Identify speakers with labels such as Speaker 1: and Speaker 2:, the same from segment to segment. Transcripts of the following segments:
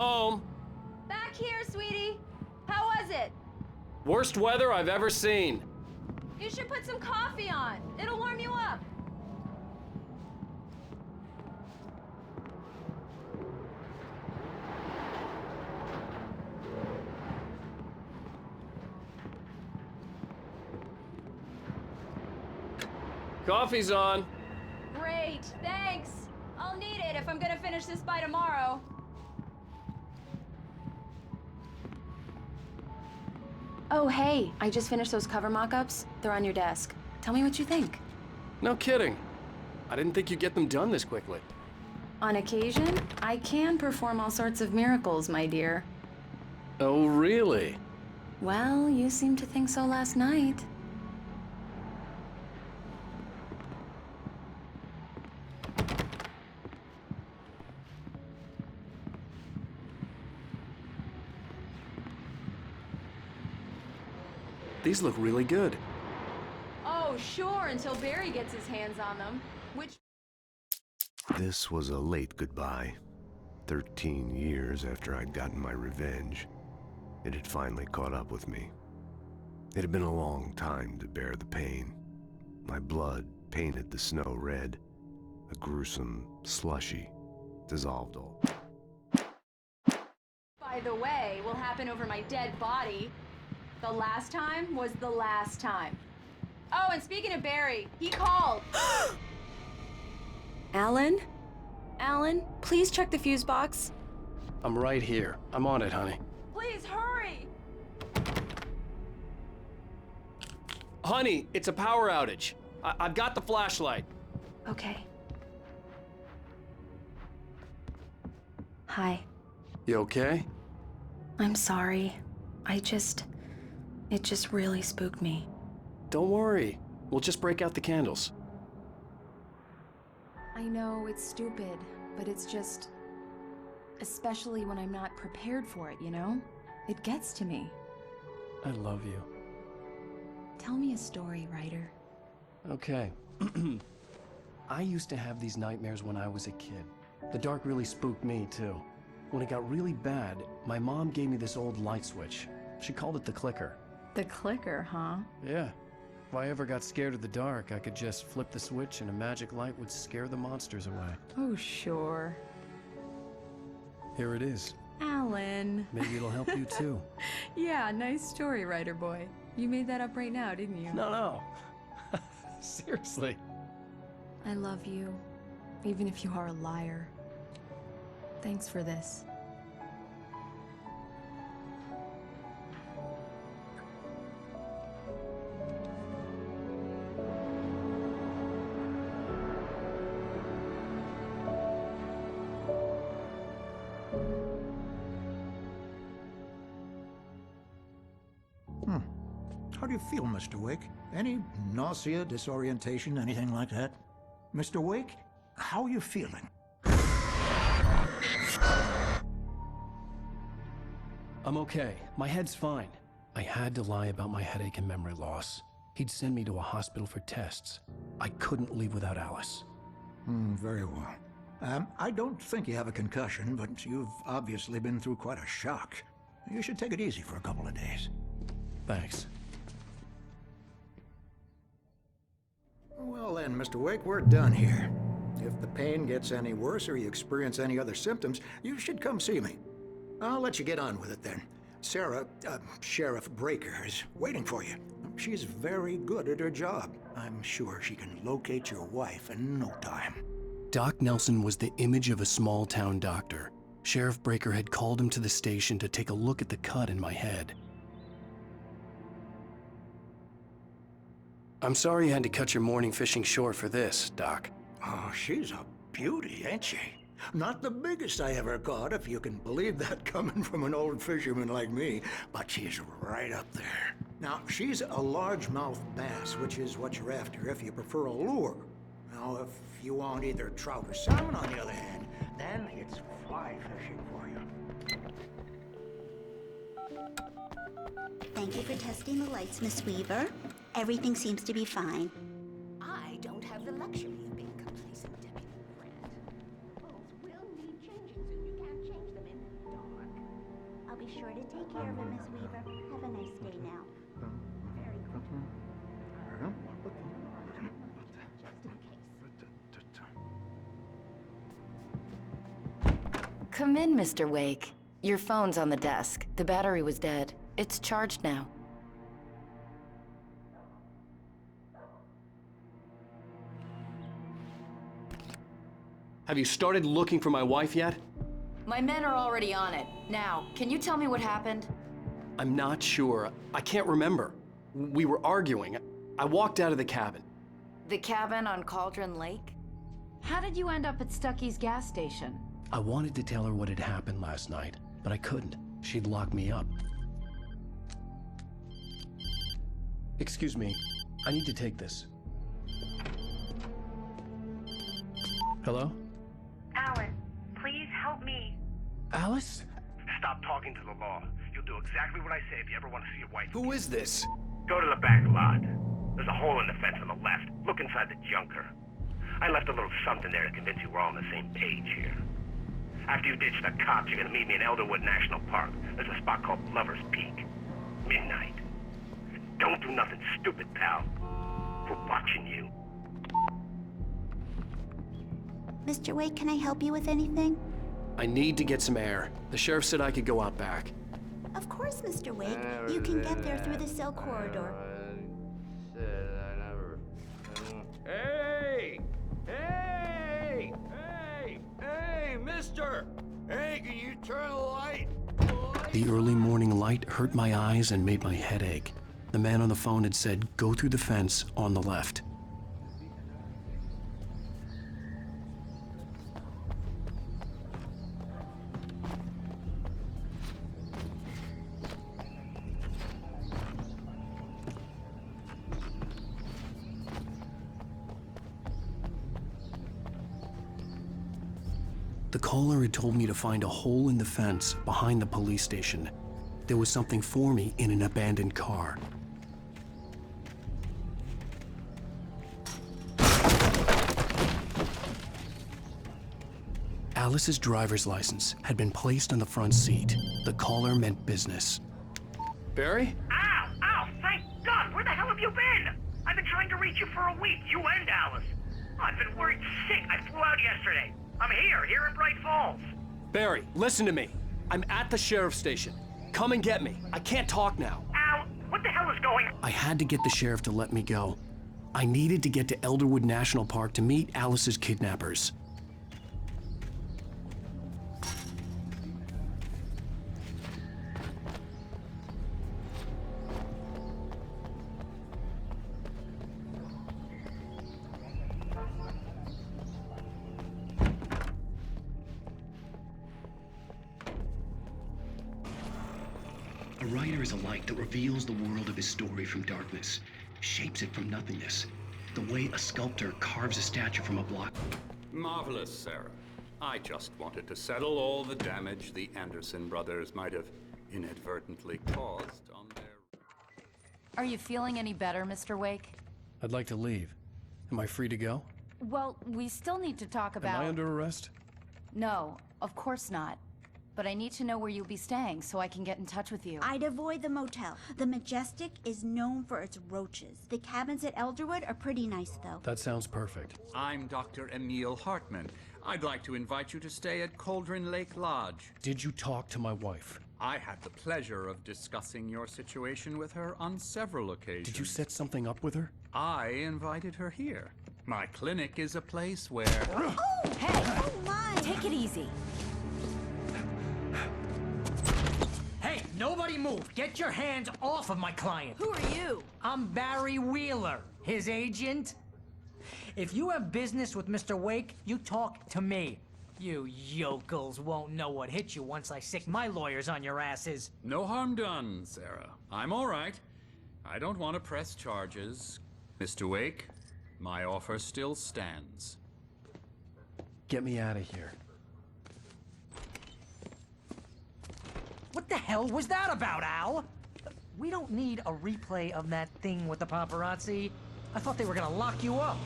Speaker 1: Home.
Speaker 2: Back here, sweetie. How was it?
Speaker 1: Worst weather I've ever seen.
Speaker 2: You should put some coffee on. It'll warm you up.
Speaker 1: Coffee's on.
Speaker 2: Great, thanks. I'll need it if I'm gonna finish this by tomorrow. Oh, hey, I just finished those cover mock-ups. They're on your desk. Tell me what you think.
Speaker 1: No kidding. I didn't think you'd get them done this quickly.
Speaker 2: On occasion, I can perform all sorts of miracles, my dear.
Speaker 1: Oh, really?
Speaker 2: Well, you seemed to think so last night.
Speaker 1: These look really good.
Speaker 2: Oh, sure, until Barry gets his hands on them. Which...
Speaker 3: This was a late goodbye. 13 years after I'd gotten my revenge, it had finally caught up with me. It had been a long time to bear the pain. My blood painted the snow red, a gruesome slushy, dissolved all.
Speaker 2: By the way, will happen over my dead body. The last time was the last time. Oh, and speaking of Barry, he called. Alan? Alan, please check the fuse box.
Speaker 1: I'm right here. I'm on it, honey.
Speaker 2: Please hurry!
Speaker 1: Honey, it's a power outage. I've got the flashlight.
Speaker 2: Okay. Hi.
Speaker 1: You okay?
Speaker 2: I'm sorry. It just really spooked me.
Speaker 1: Don't worry. We'll just break out the candles.
Speaker 2: I know it's stupid, but it's just... especially when I'm not prepared for it, you know? It gets to me.
Speaker 1: I love you.
Speaker 2: Tell me a story, writer.
Speaker 1: Okay. I used to have these nightmares when I was a kid. The dark really spooked me, too. When it got really bad, my mom gave me this old light switch. She called it the clicker.
Speaker 2: The clicker, huh?
Speaker 1: Yeah. If I ever got scared of the dark, I could just flip the switch and a magic light would scare the monsters away.
Speaker 2: Oh, sure.
Speaker 1: Here it is.
Speaker 2: Alan.
Speaker 1: Maybe it'll help you too.
Speaker 2: Yeah, nice story, writer boy. You made that up right now, didn't you?
Speaker 1: No. Seriously.
Speaker 2: I love you, even if you are a liar. Thanks for this.
Speaker 4: How do you feel, Mr. Wake? Any nausea, disorientation, anything like that? Mr. Wake, how are you feeling?
Speaker 1: I'm okay. My head's fine. I had to lie about my headache and memory loss. He'd send me to a hospital for tests. I couldn't leave without Alice.
Speaker 4: Very well. I don't think you have a concussion, but you've obviously been through quite a shock. You should take it easy for a couple of days.
Speaker 1: Thanks.
Speaker 4: Well then, Mr. Wake, we're done here. If the pain gets any worse or you experience any other symptoms, you should come see me. I'll let you get on with it then. Sarah, Sheriff Breaker, is waiting for you. She's very good at her job. I'm sure she can locate your wife in no time.
Speaker 1: Doc Nelson was the image of a small-town doctor. Sheriff Breaker had called him to the station to take a look at the cut in my head. I'm sorry you had to cut your morning fishing short for this, Doc.
Speaker 4: Oh, she's a beauty, ain't she? Not the biggest I ever caught, if you can believe that coming from an old fisherman like me, but she's right up there. Now, she's a largemouth bass, which is what you're after if you prefer a lure. Now, if you want either trout or salmon, on the other hand, then it's fly fishing for you.
Speaker 5: Thank you for testing the lights, Miss Weaver. Everything seems to be fine.
Speaker 6: I don't have the luxury of being complacent, Deputy Grant. Bulbs will need changing, so you can't change them in the dark.
Speaker 5: Be sure to take care of him, Miss Weaver. Have a nice day now. Very good.
Speaker 7: Come in, Mr. Wake. Your phone's on the desk. The battery was dead. It's charged now.
Speaker 1: Have you started looking for my wife yet?
Speaker 7: My men are already on it. Now, can you tell me what happened?
Speaker 1: I'm not sure. I can't remember. We were arguing. I walked out of the cabin.
Speaker 7: The cabin on Cauldron Lake?
Speaker 8: How did you end up at Stucky's gas station?
Speaker 1: I wanted to tell her what had happened last night, but I couldn't. She'd locked me up. Excuse me. I need to take this. Hello?
Speaker 9: Alan, please help me.
Speaker 1: Alice?
Speaker 10: Stop talking to the law. You'll do exactly what I say if you ever want to see your wife.
Speaker 1: Who is this?
Speaker 10: Go to the back lot. There's a hole in the fence on the left. Look inside the junker. I left a little something there to convince you we're all on the same page here. After you ditch the cops, you're gonna meet me in Elderwood National Park. There's a spot called Lover's Peak. Midnight. Don't do nothing stupid, pal. We're watching you.
Speaker 5: Mr. Wake, can I help you with anything?
Speaker 1: I need to get some air. The sheriff said I could go out back.
Speaker 5: Of course, Mr. Wake. You can get there through the cell corridor.
Speaker 11: Hey! Hey! Hey! Hey, mister! Hey, can you turn the light?
Speaker 1: The early morning light hurt my eyes and made my head ache. The man on the phone had said, go through the fence on the left. The caller had told me to find a hole in the fence behind the police station. There was something for me in an abandoned car. Alice's driver's license had been placed on the front seat. The caller meant business. Barry?
Speaker 10: Ow! Ow! Thank God! Where the hell have you been? I've been trying to reach you for a week, you and Alice. I've been worried sick. I flew out yesterday. I'm here in Bright Falls.
Speaker 1: Barry, listen to me. I'm at the sheriff's station. Come and get me. I can't talk now.
Speaker 10: Al, what the hell is going on?
Speaker 1: I had to get the sheriff to let me go. I needed to get to Elderwood National Park to meet Alice's kidnappers. A writer is a light that reveals the world of his story from darkness, shapes it from nothingness, the way a sculptor carves a statue from a block.
Speaker 12: Marvelous, Sarah. I just wanted to settle all the damage the Anderson brothers might have inadvertently caused on their...
Speaker 8: Are you feeling any better, Mr. Wake?
Speaker 1: I'd like to leave. Am I free to go?
Speaker 8: Well, we still need to talk about...
Speaker 1: Am I under arrest?
Speaker 8: No, of course not. But I need to know where you'll be staying so I can get in touch with you.
Speaker 5: I'd avoid the motel. The Majestic is known for its roaches. The cabins at Elderwood are pretty nice, though.
Speaker 1: That sounds perfect.
Speaker 12: I'm Dr. Emil Hartman. I'd like to invite you to stay at Cauldron Lake Lodge.
Speaker 1: Did you talk to my wife?
Speaker 12: I had the pleasure of discussing your situation with her on several occasions.
Speaker 1: Did you set something up with her?
Speaker 12: I invited her here. My clinic is a place where...
Speaker 5: Oh! Hey! Oh, my!
Speaker 8: Take it easy.
Speaker 13: Hey, nobody move! Get your hands off of my client!
Speaker 8: Who are you?
Speaker 13: I'm Barry Wheeler, his agent. If you have business with Mr. Wake, you talk to me. You yokels won't know what hit you once I sick my lawyers on your asses.
Speaker 12: No harm done, Sarah. I'm all right. I don't want to press charges. Mr. Wake, my offer still stands.
Speaker 1: Get me out of here.
Speaker 13: What the hell was that about, Al? We don't need a replay of that thing with the paparazzi. I thought they were gonna lock you up.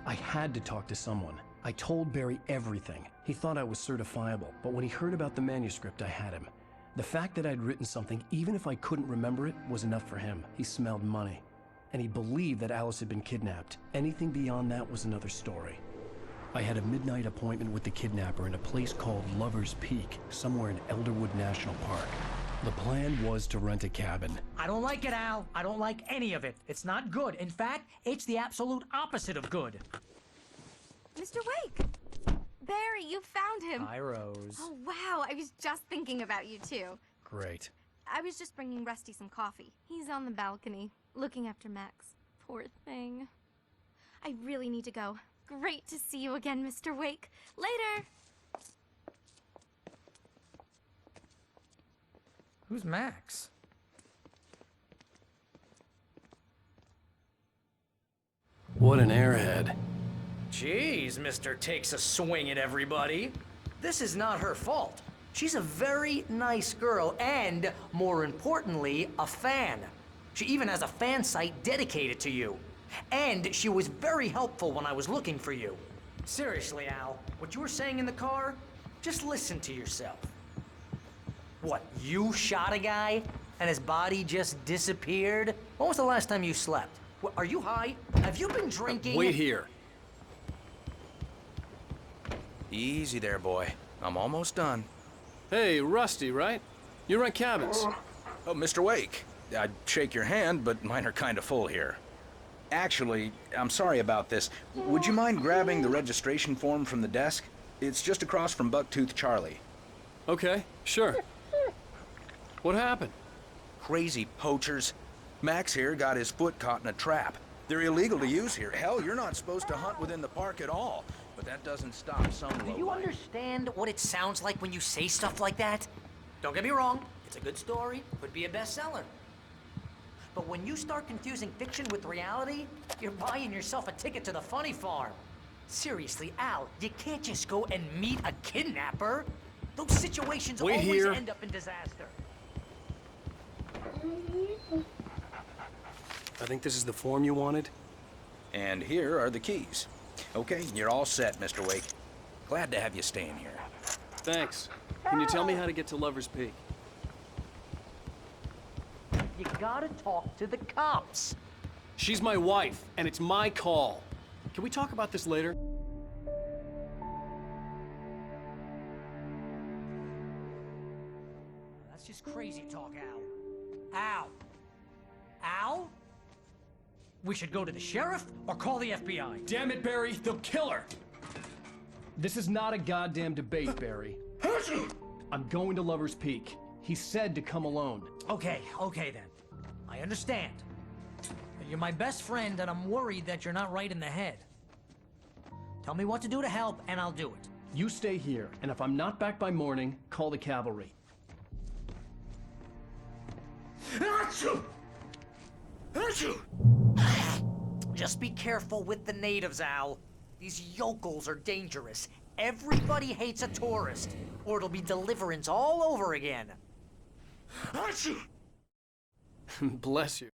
Speaker 1: I had to talk to someone. I told Barry everything. He thought I was certifiable, but when he heard about the manuscript, I had him. The fact that I'd written something, even if I couldn't remember it, was enough for him. He smelled money. And he believed that Alice had been kidnapped. Anything beyond that was another story. I had a midnight appointment with the kidnapper in a place called Lover's Peak, somewhere in Elderwood National Park. The plan was to rent a cabin.
Speaker 13: I don't like it, Al. I don't like any of it. It's not good. In fact, it's the absolute opposite of good.
Speaker 14: Mr. Wake! Barry, you found him.
Speaker 1: Hi, Rose.
Speaker 14: Oh, wow. I was just thinking about you, too.
Speaker 1: Great.
Speaker 14: I was just bringing Rusty some coffee. He's on the balcony, looking after Max. Poor thing. I really need to go. Great to see you again, Mr. Wake. Later!
Speaker 13: Who's Max?
Speaker 1: What an airhead.
Speaker 13: Jeez, Mr. Takes a swing at everybody. This is not her fault. She's a very nice girl and, more importantly, a fan. She even has a fan site dedicated to you. And she was very helpful when I was looking for you. Seriously, Al, what you were saying in the car, just listen to yourself. What, you shot a guy and his body just disappeared? When was the last time you slept? Are you high? Have you been drinking?
Speaker 1: Wait here.
Speaker 15: Easy there, boy. I'm almost done.
Speaker 1: Hey, Rusty, right? You rent cabins.
Speaker 15: Oh, Mr. Wake. I'd shake your hand, but mine are kind of full here. Actually, I'm sorry about this. Would you mind grabbing the registration form from the desk? It's just across from Bucktooth Charlie.
Speaker 1: Okay, sure. What happened?
Speaker 15: Crazy poachers. Max here got his foot caught in a trap. They're illegal to use here. Hell, you're not supposed to hunt within the park at all. But that doesn't stop some
Speaker 13: Do you understand what it sounds like when you say stuff like that? Don't get me wrong, it's a good story, could be a bestseller. But when you start confusing fiction with reality, you're buying yourself a ticket to the funny farm. Seriously, Al, you can't just go and meet a kidnapper. Those situations always end up in disaster.
Speaker 1: I think this is the form you wanted.
Speaker 15: And here are the keys. Okay, you're all set, Mr. Wake. Glad to have you staying here.
Speaker 1: Thanks. Can you tell me how to get to Lover's Peak?
Speaker 13: You gotta talk to the cops.
Speaker 1: She's my wife, and it's my call. Can we talk about this later?
Speaker 13: That's just crazy talk, Al. Al? Al? We should go to the sheriff or call the FBI.
Speaker 1: Damn it, Barry, they'll kill her! This is not a goddamn debate, Barry. I'm going to Lover's Peak. He said to come alone.
Speaker 13: Okay then. I understand. You're my best friend, and I'm worried that you're not right in the head. Tell me what to do to help, and I'll do it.
Speaker 1: You stay here, and if I'm not back by morning, call the cavalry.
Speaker 13: Achoo! Achoo! Just be careful with the natives, Al. These yokels are dangerous. Everybody hates a tourist, or it'll be Deliverance all over again. Achoo!
Speaker 1: Bless you.